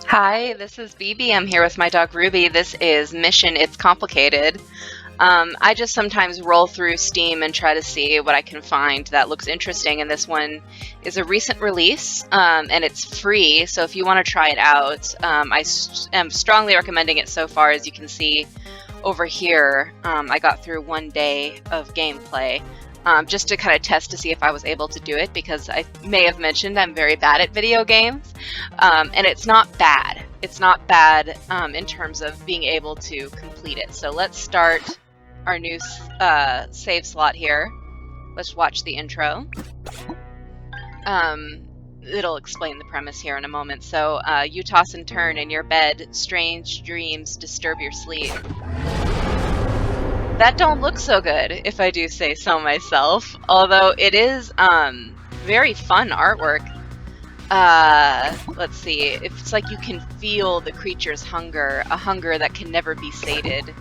Hi, this is Beebee. I'm here with my dog Ruby. This is Mission It's Complicated. I just sometimes roll through Steam and try to see what I can find that looks interesting, and this one is a recent release, and it's free, so if you want to try it out, am strongly recommending it so far. As you can see over here, I got through one day of gameplay. Just to kind of test to see if I was able to do it, because I may have mentioned I'm very bad at video games, and it's not bad. It's not bad in terms of being able to complete it. So let's start our new save slot here. Let's watch the intro. It'll explain the premise here in a moment. So you toss and turn in your bed, strange dreams disturb your sleep. That don't look so good, if I do say so myself, although it is very fun artwork. Let's see, it's like you can feel the creature's hunger, a hunger that can never be sated.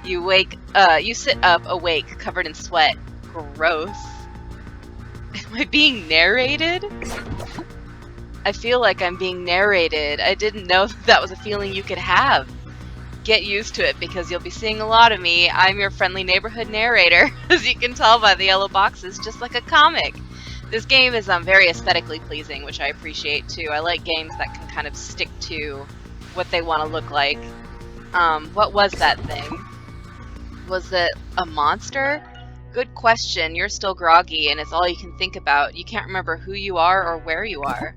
You sit up awake, covered in sweat. Gross. Am I being narrated? I feel like I'm being narrated. I didn't know that was a feeling you could have. Get used to it, because you'll be seeing a lot of me. I'm your friendly neighborhood narrator, as you can tell by the yellow boxes, just like a comic. This game is very aesthetically pleasing, which I appreciate too. I like games that can kind of stick to what they want to look like. What was that thing? Was it a monster? Good question. You're still groggy, and it's all you can think about. You can't remember who you are or where you are.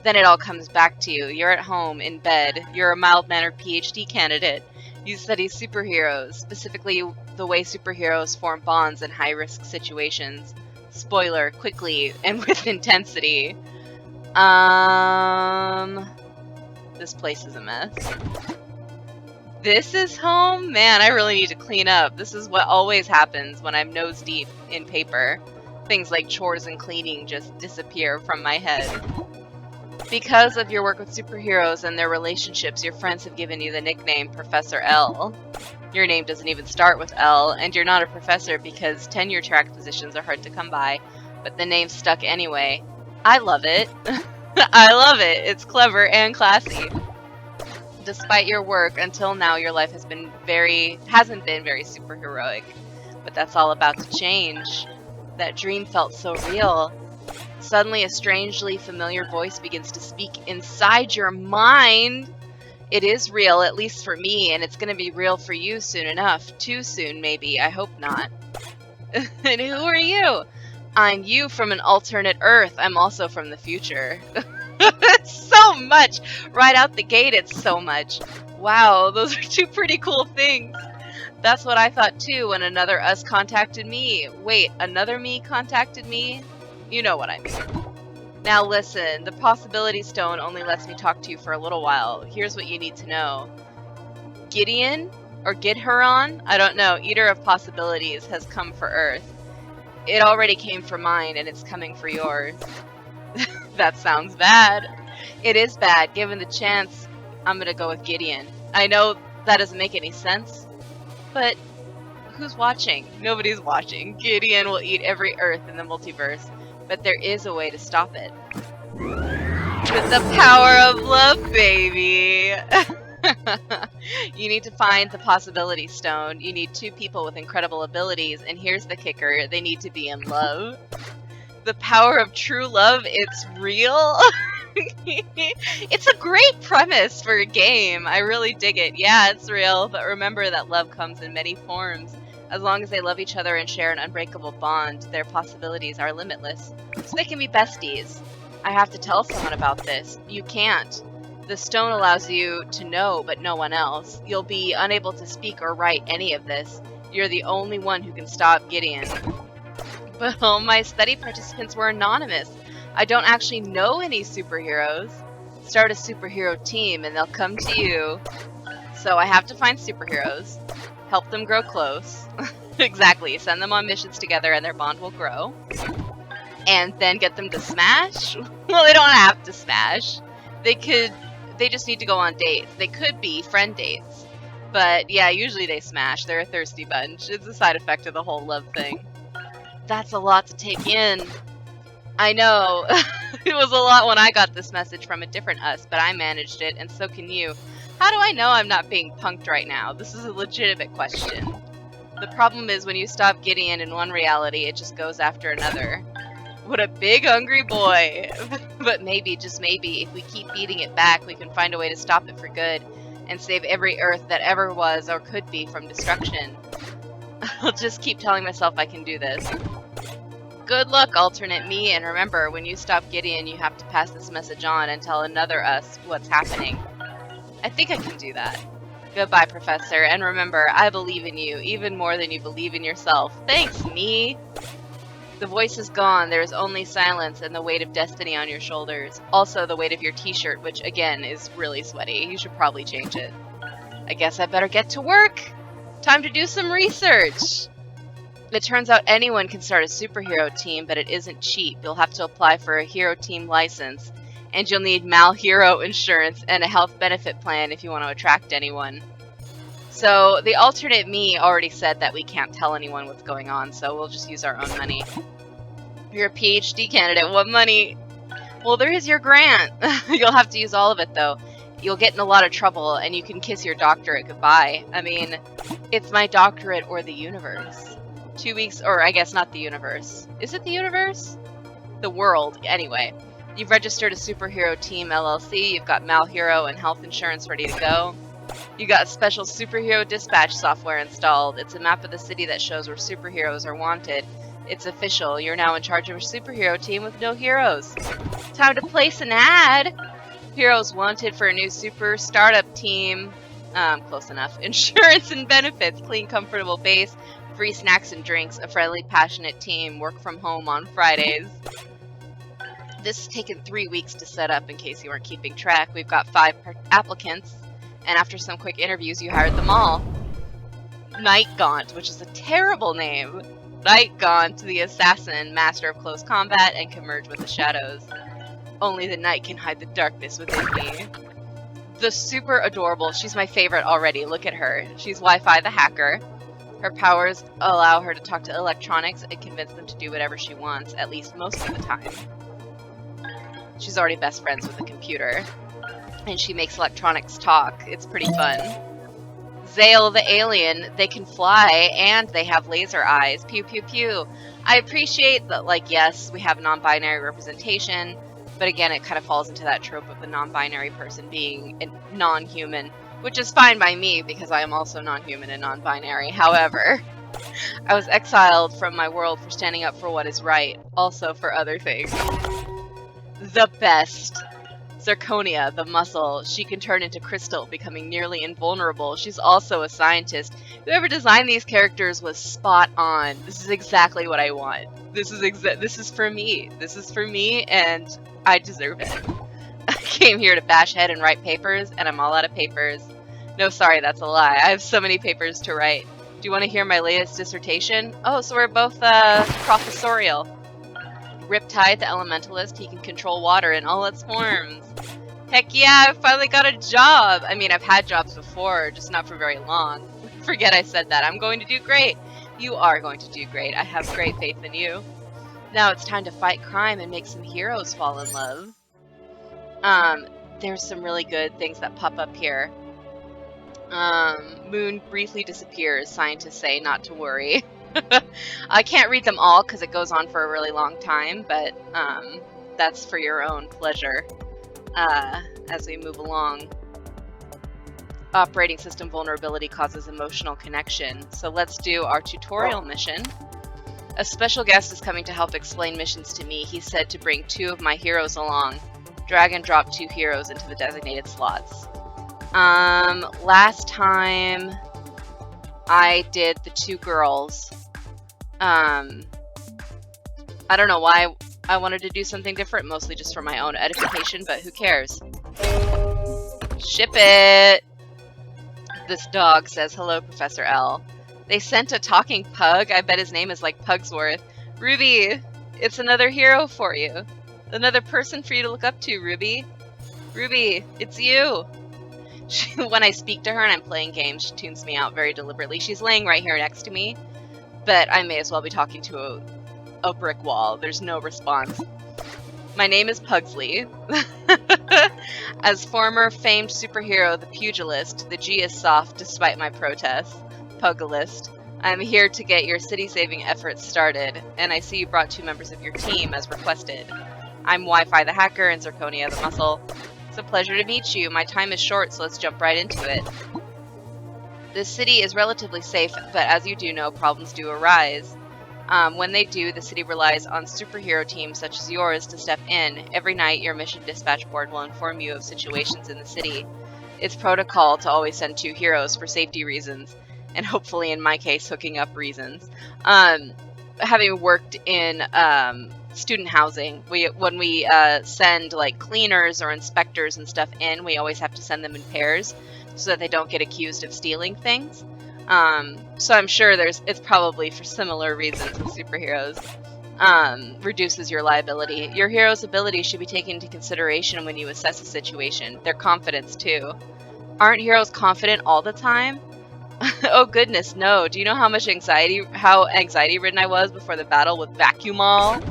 Then it all comes back to you. You're at home, in bed. You're a mild-mannered PhD candidate. You study superheroes, specifically the way superheroes form bonds in high-risk situations. Spoiler, quickly and with intensity. This place is a mess. This is home? Man, I really need to clean up. This is what always happens when I'm nose deep in paper. Things like chores and cleaning just disappear from my head. Because of your work with superheroes and their relationships, your friends have given you the nickname Professor L. Your name doesn't even start with L, and you're not a professor because tenure-track positions are hard to come by, but the name's stuck anyway. I love it. I love it. It's clever and classy. Despite your work, until now your life hasn't been very superheroic, but that's all about to change. That dream felt so real. Suddenly, a strangely familiar voice begins to speak inside your mind. It is real, at least for me, and it's going to be real for you soon enough. Too soon, maybe. I hope not. And who are you? I'm you from an alternate Earth. I'm also from the future. It's so much. Right out the gate, it's so much. Wow, those are two pretty cool things. That's what I thought too when another us contacted me. Wait, another me contacted me? You know what I mean. Now listen, the Possibility Stone only lets me talk to you for a little while. Here's what you need to know. Gideon, or Gidheron, I don't know, Eater of Possibilities, has come for Earth. It already came for mine, and it's coming for yours. That sounds bad. It is bad. Given the chance, I'm gonna go with Gideon. I know that doesn't make any sense, but who's watching? Nobody's watching. Gideon will eat every Earth in the multiverse. But there is a way to stop it. With the power of love, baby! You need to find the Possibility Stone. You need two people with incredible abilities, and here's the kicker, they need to be in love. The power of true love, it's real? It's a great premise for a game. I really dig it. Yeah, it's real, but remember that love comes in many forms. As long as they love each other and share an unbreakable bond, their possibilities are limitless. So they can be besties. I have to tell someone about this. You can't. The stone allows you to know, but no one else. You'll be unable to speak or write any of this. You're the only one who can stop Gideon. But all my study participants were anonymous. I don't actually know any superheroes. Start a superhero team and they'll come to you. So I have to find superheroes. Help them grow close. Exactly. Send them on missions together and their bond will grow. And then get them to smash? Well, they don't have to smash. They just need to go on dates. They could be friend dates. But yeah, usually they smash. They're a thirsty bunch. It's a side effect of the whole love thing. That's a lot to take in. I know. It was a lot when I got this message from a different us, but I managed it, and so can you. How do I know I'm not being punked right now? This is a legitimate question. The problem is when you stop Gideon in one reality, it just goes after another. What a big hungry boy. But maybe, just maybe, if we keep beating it back, we can find a way to stop it for good and save every Earth that ever was or could be from destruction. I'll just keep telling myself I can do this. Good luck, alternate me, and remember, when you stop Gideon, you have to pass this message on and tell another us what's happening. I think I can do that. Goodbye, Professor, and remember, I believe in you, even more than you believe in yourself. Thanks, me! The voice is gone, there is only silence and the weight of destiny on your shoulders. Also the weight of your t-shirt, which, again, is really sweaty. You should probably change it. I guess I better get to work! Time to do some research! It turns out anyone can start a superhero team, but it isn't cheap. You'll have to apply for a hero team license, and you'll need mal-hero insurance and a health benefit plan if you want to attract anyone. So the alternate me already said that we can't tell anyone what's going on, so we'll just use our own money. You're a PhD candidate. What money? Well, there is your grant. You'll have to use all of it, though. You'll get in a lot of trouble, and you can kiss your doctorate goodbye. I mean, it's my doctorate or the universe. 2 weeks, or I guess not the universe. Is it the universe? The world, anyway. You've registered a superhero team LLC, you've got Malhero and health insurance ready to go. You got special superhero dispatch software installed. It's a map of the city that shows where superheroes are wanted. It's official, you're now in charge of a superhero team with no heroes. Time to place an ad! Heroes wanted for a new super startup team. Close enough. Insurance and benefits, clean, comfortable base, free snacks and drinks, a friendly, passionate team, work from home on Fridays. This has taken 3 weeks to set up in case you weren't keeping track. We've got 5 applicants, and after some quick interviews, you hired them all. Night Gaunt, which is a terrible name. Night Gaunt, the assassin, master of close combat, and can merge with the shadows. Only the night can hide the darkness within me. The super adorable, she's my favorite already, look at her. She's Wi-Fi the hacker. Her powers allow her to talk to electronics and convince them to do whatever she wants, at least most of the time. She's already best friends with the computer. And she makes electronics talk. It's pretty fun. Zale the alien, they can fly and they have laser eyes. Pew pew pew. I appreciate that, like, yes, we have non-binary representation, but again, it kind of falls into that trope of the non-binary person being a non-human, which is fine by me because I am also non-human and non-binary. However, I was exiled from my world for standing up for what is right, also for other things. The best. Zirconia, the muscle. She can turn into crystal, becoming nearly invulnerable. She's also a scientist. Whoever designed these characters was spot on. This is exactly what I want. This is for me. This is for me, and I deserve it. I came here to bash head and write papers, and I'm all out of papers. No, sorry, that's a lie. I have so many papers to write. Do you want to hear my latest dissertation? Oh, so we're both professorial. Riptide, the elementalist, he can control water in all its forms. Heck yeah, I finally got a job! I mean, I've had jobs before, just not for very long. Forget I said that. I'm going to do great. You are going to do great. I have great faith in you. Now it's time to fight crime and make some heroes fall in love. There's some really good things that pop up here. Moon briefly disappears. Scientists say not to worry. I can't read them all because it goes on for a really long time, but that's for your own pleasure as we move along. Operating system vulnerability causes emotional connection. So let's do our tutorial mission. A special guest is coming to help explain missions to me. He said to bring 2 of my heroes along. Drag and drop 2 heroes into the designated slots. Last time I did the 2 girls. I don't know why I wanted to do something different, mostly just for my own edification, but who cares? Ship it! This dog says, hello, Professor L. They sent a talking pug. I bet his name is like Pugsworth. Ruby, it's another hero for you. Another person for you to look up to, Ruby. Ruby, it's you. When I speak to her and I'm playing games, she tunes me out very deliberately. She's laying right here next to me, but I may as well be talking to a brick wall. There's no response. My name is Pugsley. As former famed superhero, the pugilist, the G is soft despite my protests. Pugilist. I'm here to get your city-saving efforts started, and I see you brought 2 members of your team as requested. I'm Wi-Fi the hacker and Zirconia the muscle. It's a pleasure to meet you. My time is short, so let's jump right into it. This city is relatively safe, but as you do know, problems do arise. When they do, the city relies on superhero teams such as yours to step in. Every night, your mission dispatch board will inform you of situations in the city. It's protocol to always send 2 heroes for safety reasons, and hopefully, in my case, hooking up reasons. Having worked in student housing, when we send like cleaners or inspectors and stuff in, we always have to send them in pairs so that they don't get accused of stealing things. So I'm sure it's probably for similar reasons with superheroes. Reduces your liability. Your hero's ability should be taken into consideration when you assess a situation. Their confidence too. Aren't heroes confident all the time? Oh goodness, no. Do you know how anxiety ridden I was before the battle with Vacuumall?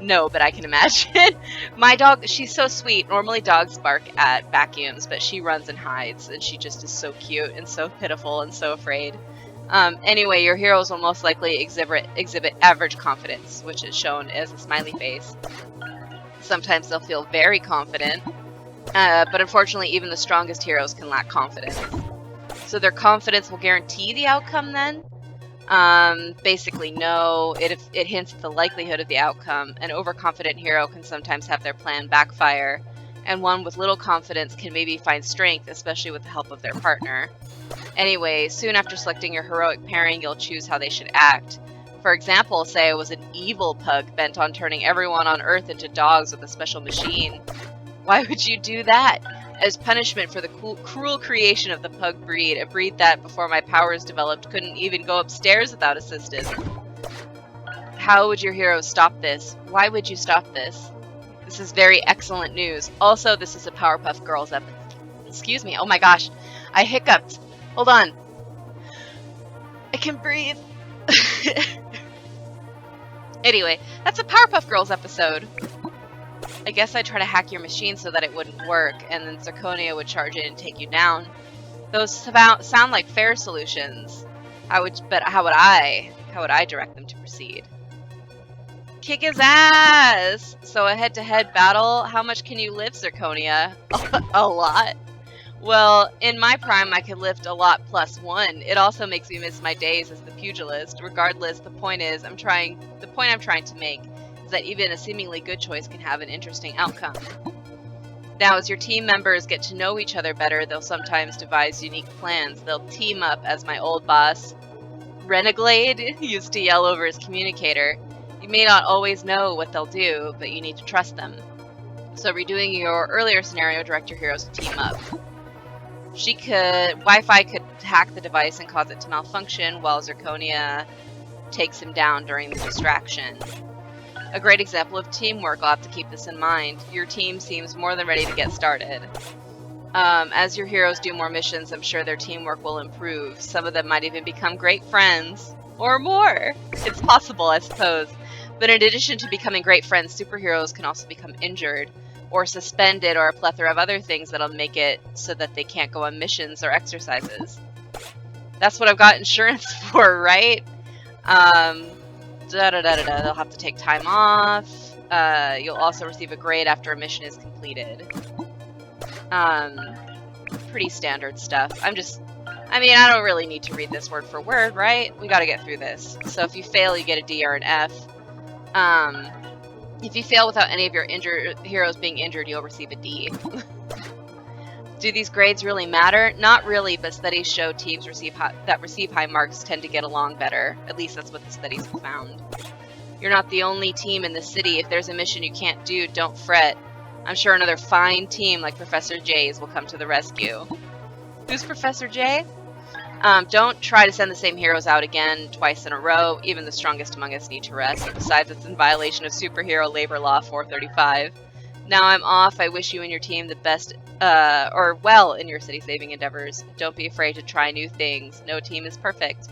No, but I can imagine. My dog, she's so sweet. Normally dogs bark at vacuums, but she runs and hides, and she just is so cute and so pitiful and so afraid. Anyway, your heroes will most likely exhibit average confidence, which is shown as a smiley face. Sometimes they'll feel very confident, but unfortunately even the strongest heroes can lack confidence. So their confidence will guarantee the outcome then? Basically no. It hints at the likelihood of the outcome. An overconfident hero can sometimes have their plan backfire, and one with little confidence can maybe find strength, especially with the help of their partner. Anyway, soon after selecting your heroic pairing, you'll choose how they should act. For example, say I was an evil pug bent on turning everyone on Earth into dogs with a special machine. Why would you do that? As punishment for the cruel creation of the pug breed, a breed that, before my powers developed, couldn't even go upstairs without assistance. How would your hero stop this? Why would you stop this? This is very excellent news. Also, this is a Powerpuff Girls episode. Excuse me, oh my gosh, I hiccuped. Hold on. I can breathe. Anyway, that's a Powerpuff Girls episode. I guess I'd try to hack your machine so that it wouldn't work, and then Zirconia would charge in and take you down. Those sound like fair solutions. How would I direct them to proceed? Kick his ass! So a head-to-head battle, how much can you lift, Zirconia? A lot. Well, in my prime, I could lift a lot +1. It also makes me miss my days as the pugilist. Regardless, the point I'm trying to make is that even a seemingly good choice can have an interesting outcome. Now, as your team members get to know each other better, they'll sometimes devise unique plans. They'll team up, as my old boss, Reneglade, used to yell over his communicator. You may not always know what they'll do, but you need to trust them. So redoing your earlier scenario, direct your heroes to team up. Wi-Fi could hack the device and cause it to malfunction, while Zirconia takes him down during the distraction. A great example of teamwork, I'll have to keep this in mind. Your team seems more than ready to get started. As your heroes do more missions, I'm sure their teamwork will improve. Some of them might even become great friends. Or more! It's possible, I suppose. But in addition to becoming great friends, superheroes can also become injured, or suspended, or a plethora of other things that'll make it so that they can't go on missions or exercises. That's what I've got insurance for, right? They'll have to take time off. You'll also receive a grade after a mission is completed. Pretty standard stuff. I don't really need to read this word for word, right? We gotta get through this. So if you fail, you get a D or an F. If you fail without any of your heroes being injured, you'll receive a D. Do these grades really matter? Not really, but studies show teams that receive high marks tend to get along better. At least that's what the studies have found. You're not the only team in the city. If there's a mission you can't do, don't fret. I'm sure another fine team like Professor J's will come to the rescue. Who's Professor J? Don't try to send the same heroes out again twice in a row. Even the strongest among us need to rest. Besides, it's in violation of Superhero Labor Law 435. Now I'm off. I wish you and your team the best, in your city-saving endeavors. Don't be afraid to try new things. No team is perfect.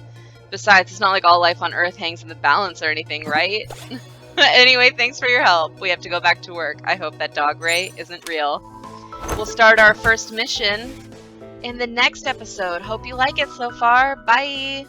Besides, it's not like all life on Earth hangs in the balance or anything, right? Anyway, thanks for your help. We have to go back to work. I hope that dog ray isn't real. We'll start our first mission in the next episode. Hope you like it so far. Bye!